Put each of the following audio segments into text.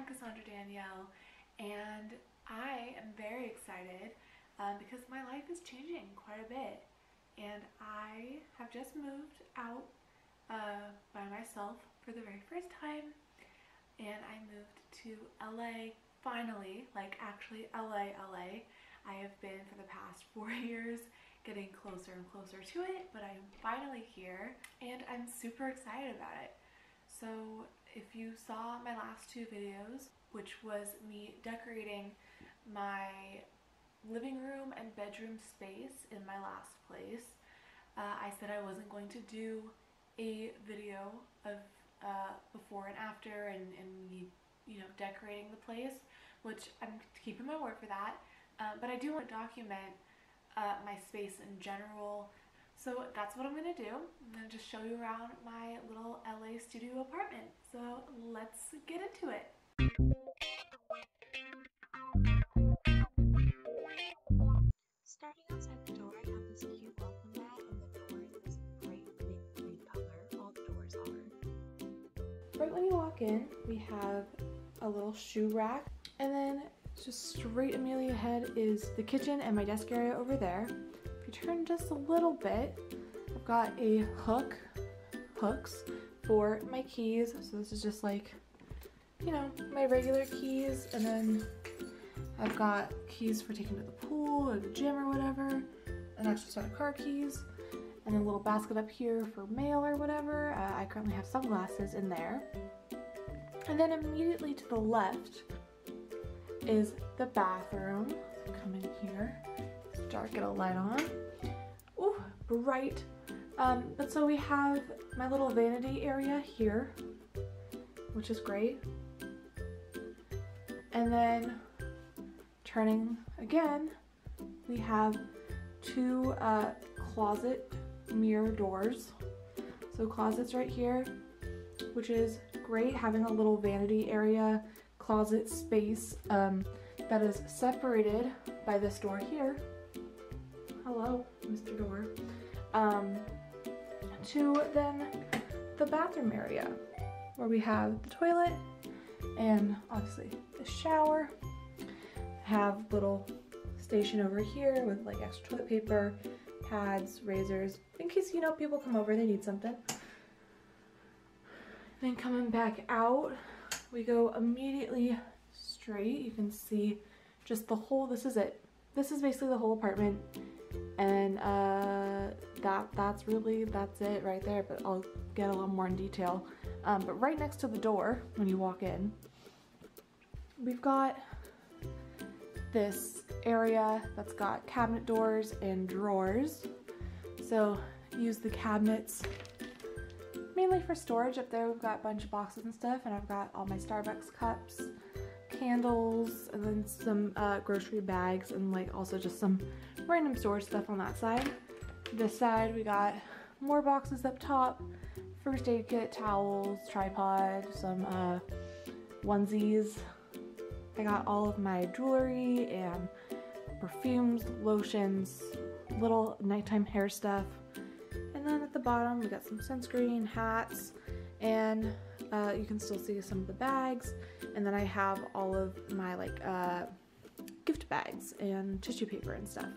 Cassandra Danielle, and I am very excited because my life is changing quite a bit, and I have just moved out by myself for the very first time, and I moved to LA finally, like actually LA. I have been for the past 4 years getting closer and closer to it, but I'm finally here and I'm super excited about it. So if you saw my last 2 videos, which was me decorating my living room and bedroom space in my last place, I said I wasn't going to do a video of before and after and me, you know, decorating the place, which I'm keeping my word for that. But I do want to document my space in general. So that's what I'm gonna do. I'm gonna just show you around my little LA studio apartment. So let's get into it. Starting outside the door, I have this cute welcome mat, and the door is this bright mint green color. All the doors are. Right when you walk in, we have a little shoe rack, and then just straight immediately ahead is the kitchen and my desk area over there. If you turn just a little bit, I've got a hooks for my keys. So this is just like, you know, my regular keys, and then I've got keys for taking to the pool or the gym or whatever, an extra set of car keys, and a little basket up here for mail or whatever. I currently have sunglasses in there. And then immediately to the left is the bathroom. So come in here. It's dark, get a light on. Ooh, bright. But so we have my little vanity area here, which is great. And then turning again, we have 2 closet mirror doors. So closets right here, which is great, having a little vanity area, closet space that is separated by this door here. Hello, Mr. Door. To then the bathroom area, where we have the toilet and obviously the shower. Have little station over here with like extra toilet paper, pads, razors, in case, you know, people come over, they need something. Then coming back out, we go immediately straight. You can see just the whole, this is it. This is basically the whole apartment, and that's it right there, but I'll get a little more in detail. But right next to the door, when you walk in, we've got this area that's got cabinet doors and drawers. So use the cabinets mainly for storage. Up there we've got a bunch of boxes and stuff, and I've got all my Starbucks cups, candles, and then some grocery bags, and like also just some random storage stuff on that side. This side we got more boxes up top, first aid kit, towels, tripod, some onesies. I got all of my jewelry and perfumes, lotions, little nighttime hair stuff. And then at the bottom we got some sunscreen, hats, and you can still see some of the bags. And then I have all of my like gift bags and tissue paper and stuff.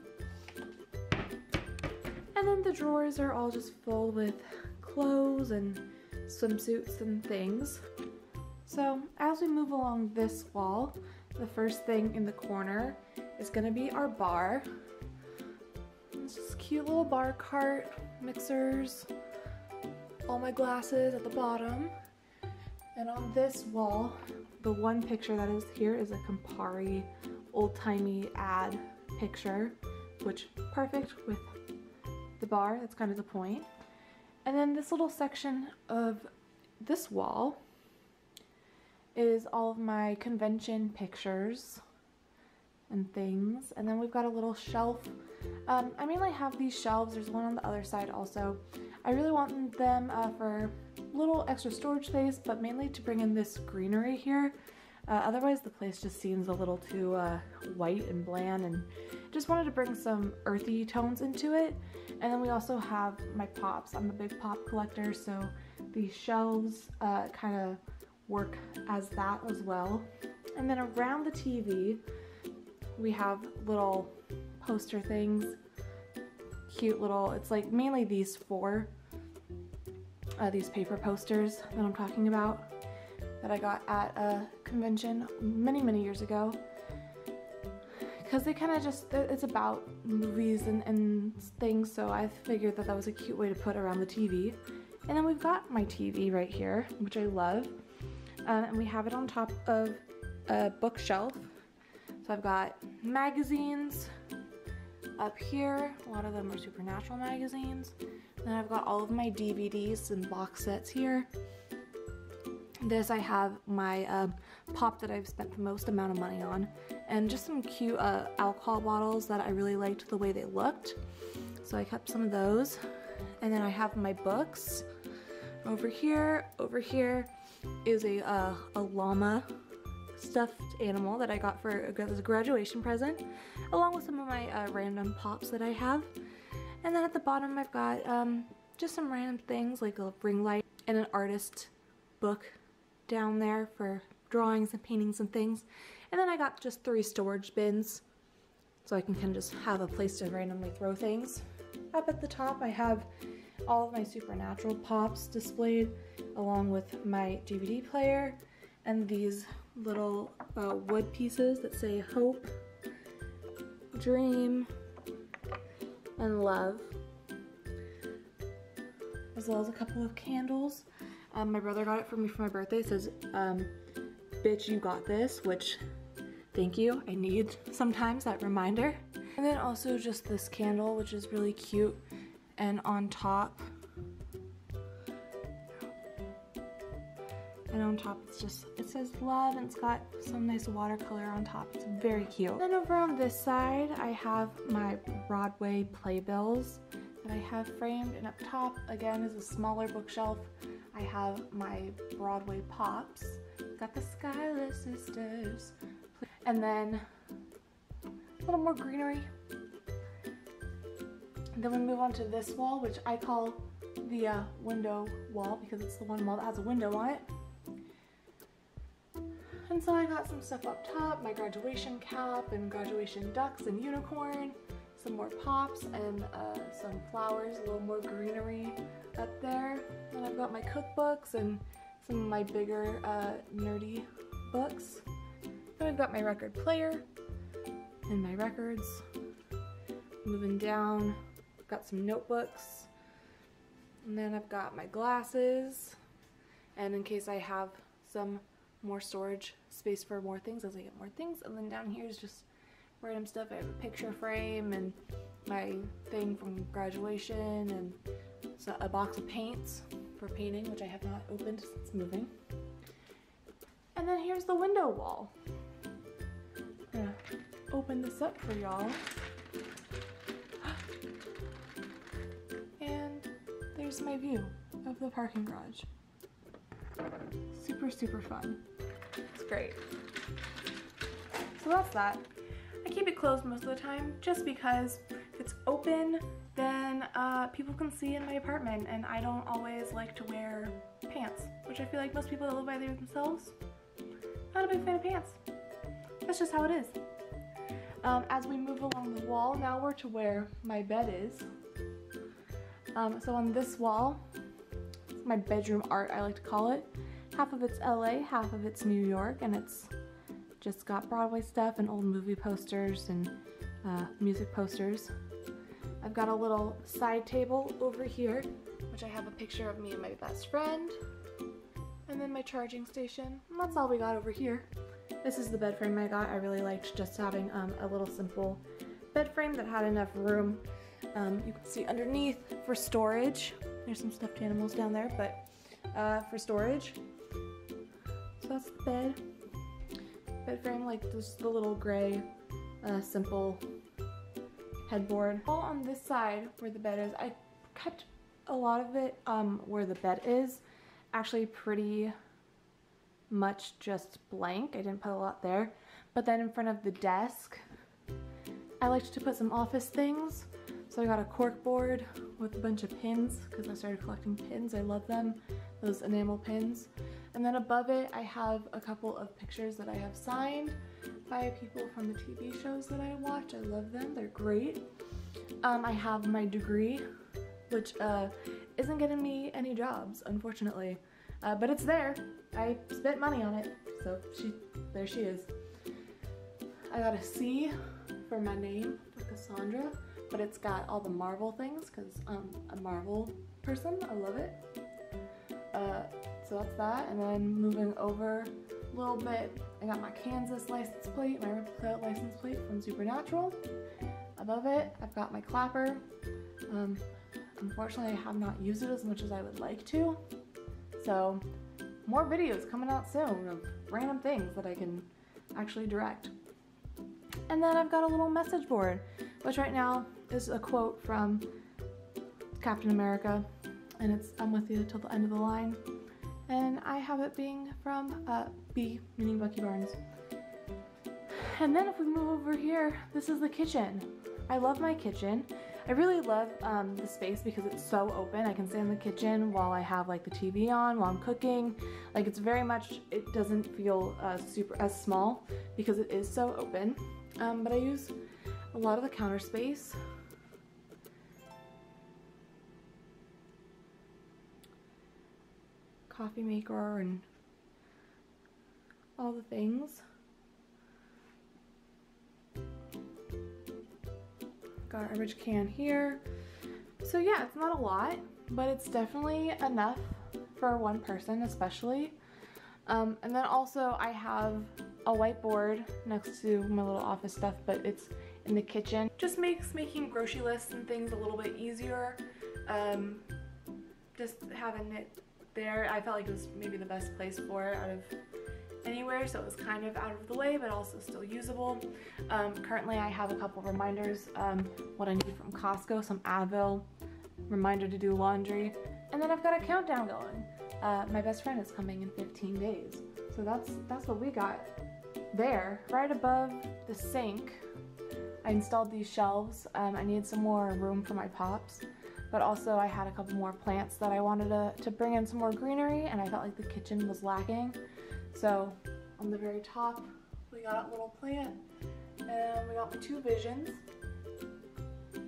And then the drawers are all just filled with clothes and swimsuits and things. So as we move along this wall, the first thing in the corner is gonna be our bar. It's just a cute little bar cart, mixers, all my glasses at the bottom. And on this wall, the one picture that is here is a Campari old-timey ad picture, which perfect with the bar, that's kind of the point. And then this little section of this wall is all of my convention pictures and things. And then we've got a little shelf. I mainly have these shelves, there's one on the other side also. I really want them for little extra storage space, but mainly to bring in this greenery here. Otherwise the place just seems a little too white and bland, and just wanted to bring some earthy tones into it. And then we also have my pops. I'm a big pop collector, so these shelves kind of work as that as well. And then around the TV, we have little poster things, cute little, it's like mainly these four, these paper posters that I'm talking about that I got at a convention many years ago. Because they kind of just, it's about movies and things, so I figured that that was a cute way to put around the TV. And then we've got my TV right here, which I love. And we have it on top of a bookshelf. So I've got magazines up here. A lot of them are Supernatural magazines. Then I've got all of my DVDs and box sets here. This I have my pop that I've spent the most amount of money on, and just some cute alcohol bottles that I really liked the way they looked, so I kept some of those. And then I have my books over here. Over here is a llama stuffed animal that I got as a graduation present, along with some of my random pops that I have. And then at the bottom I've got just some random things like a ring light and an artist book down there for drawings and paintings and things. And then I got just 3 storage bins so I can kind of just have a place to randomly throw things. Up at the top I have all of my Supernatural pops displayed, along with my DVD player and these little wood pieces that say hope, dream, and love, as well as a couple of candles. My brother got it for me for my birthday. It says, bitch, you got this, which, thank you. I need sometimes that reminder. And then also just this candle, which is really cute. And on top, it's just, it says love, and it's got some nice watercolor on top. It's very cute. Then over on this side, I have my Broadway playbills that I have framed. And up top, again, is a smaller bookshelf. I have my Broadway pops. Got the Schuyler Sisters. And then a little more greenery. And then we move on to this wall, which I call the window wall because it's the one wall that has a window on it. And so I got some stuff up top, my graduation cap and graduation ducks and unicorn, some more pops and some flowers, a little more greenery up there. And I've got my cookbooks and some of my bigger nerdy books. Then I've got my record player and my records. Moving down, I've got some notebooks. And then I've got my glasses, and in case I have some more storage space for more things as I get more things. And then down here is just random stuff. I have a picture frame and my thing from graduation, and so a box of paints for painting, which I have not opened since moving. And then here's the window wall. I'm gonna open this up for y'all. And there's my view of the parking garage. Super, super fun. It's great. So that's that. I keep it closed most of the time just because if it's open, then people can see in my apartment, and I don't always like to wear pants, which I feel like most people that live by themselves, not a big fan of pants. That's just how it is. As we move along the wall, now we're to where my bed is. So on this wall, my bedroom art, I like to call it. Half of it's LA, half of it's New York, and it's just got Broadway stuff and old movie posters and music posters. I've got a little side table over here, which I have a picture of me and my best friend, and then my charging station, and that's all we got over here. This is the bed frame I got. I really liked just having a little simple bed frame that had enough room. You can see underneath for storage. There's some stuffed animals down there, but for storage. So that's the bed. Bed frame, like just the little gray, simple headboard. All on this side where the bed is, I kept a lot of it where the bed is actually pretty much just blank. I didn't put a lot there. But then in front of the desk, I liked to put some office things. So I got a cork board with a bunch of pins because I started collecting pins. I love them, those enamel pins. And then above it, I have a couple of pictures that I have signed by people from the TV shows that I watch. I love them, they're great. I have my degree, which isn't getting me any jobs, unfortunately. But it's there. I spent money on it, so there she is. I got a C for my name, for Cassandra, but it's got all the Marvel things, because I'm a Marvel person, I love it. So that's that, and then moving over a little bit, I got my Kansas license plate, my replica license plate from Supernatural. Above it, I've got my clapper. Unfortunately, I have not used it as much as I would like to. So, more videos coming out soon of random things that I can actually direct. And then I've got a little message board, which right now is a quote from Captain America, and it's "I'm with you till the end of the line." And I have it being from B, meaning Bucky Barnes. And then if we move over here, this is the kitchen. I love my kitchen. I really love the space because it's so open. I can stay in the kitchen while I have like the TV on, while I'm cooking. Like it's very much, it doesn't feel as small because it is so open. But I use a lot of the counter space. Coffee maker and all the things. Garbage can here. So yeah, it's not a lot, but it's definitely enough for one person especially. And then also I have a whiteboard next to my little office stuff, but it's in the kitchen. Just makes making grocery lists and things a little bit easier. Just having it there, I felt like it was maybe the best place for it out of anywhere, so it was kind of out of the way but also still usable. Currently I have a couple reminders, what I need from Costco, some Advil, reminder to do laundry, and then I've got a countdown going. My best friend is coming in 15 days, so that's what we got there. Right above the sink, I installed these shelves. I needed some more room for my pops, but also I had a couple more plants that I wanted to bring in some more greenery, and I felt like the kitchen was lacking. So on the very top, we got a little plant, and we got my 2 visions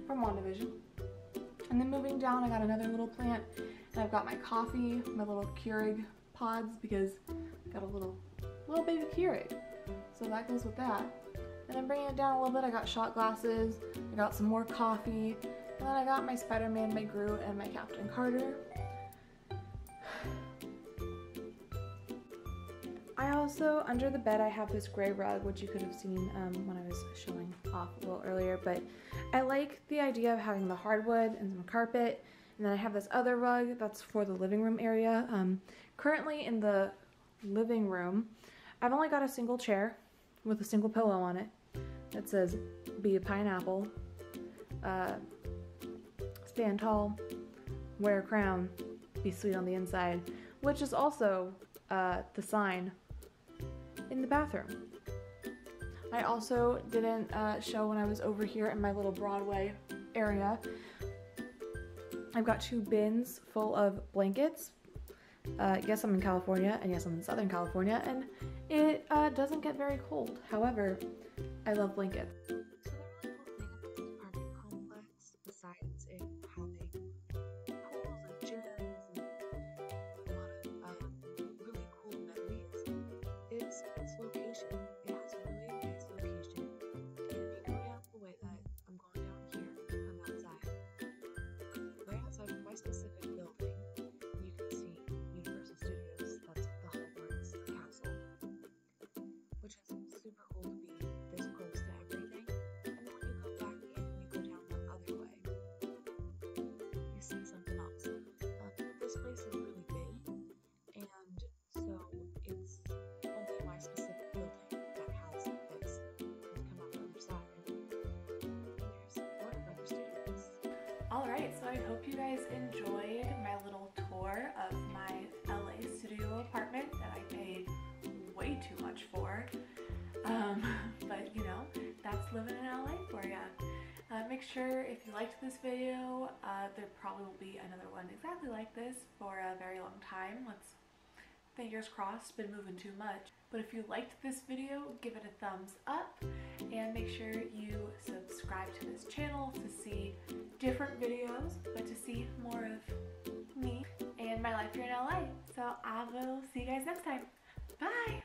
from WandaVision. And then moving down, I got another little plant, and I've got my coffee, my little Keurig pods, because I got a little baby Keurig. So that goes with that. And then bringing it down a little bit, I got shot glasses, I got some more coffee, and then I got my Spider-Man, my Groot, and my Captain Carter. I also, under the bed, I have this gray rug, which you could have seen when I was showing off a little earlier, but I like the idea of having the hardwood and some carpet, and then I have this other rug that's for the living room area. Currently in the living room, I've only got a single chair with a single pillow on it that says, "Be a pineapple, stand tall, wear a crown, be sweet on the inside," which is also the sign in the bathroom. I also didn't show when I was over here in my little Broadway area. I've got 2 bins full of blankets. Yes, I'm in California, and yes, I'm in Southern California, and it doesn't get very cold. However, I love blankets. So the really cool thing about this apartment complex, besides it having pools and gyms and a lot of really cool amenities, is its location. It has a really nice location. And if you go down the way that I'm going down here, I'm outside. Right outside of my specific building, you can see Universal Studios. That's the Hogwarts castle, which is super cool to be this close to everything. And then when you go back in and you go down the other way, you see something else. This place is really big, and so it's only my specific building that has this. You come out the other side, and there's Warner Brothers Studios. Alright, so I hope you guys enjoyed my little tour of my LA studio apartment that I paid way too much for. But you know, that's living in LA for ya. Make sure if you liked this video, there probably will be another one exactly like this for a very long time. Let's fingers crossed, been moving too much. But if you liked this video, give it a thumbs up and make sure you subscribe to this channel to see different videos, but to see more of me and my life here in LA. So I will see you guys next time. Bye!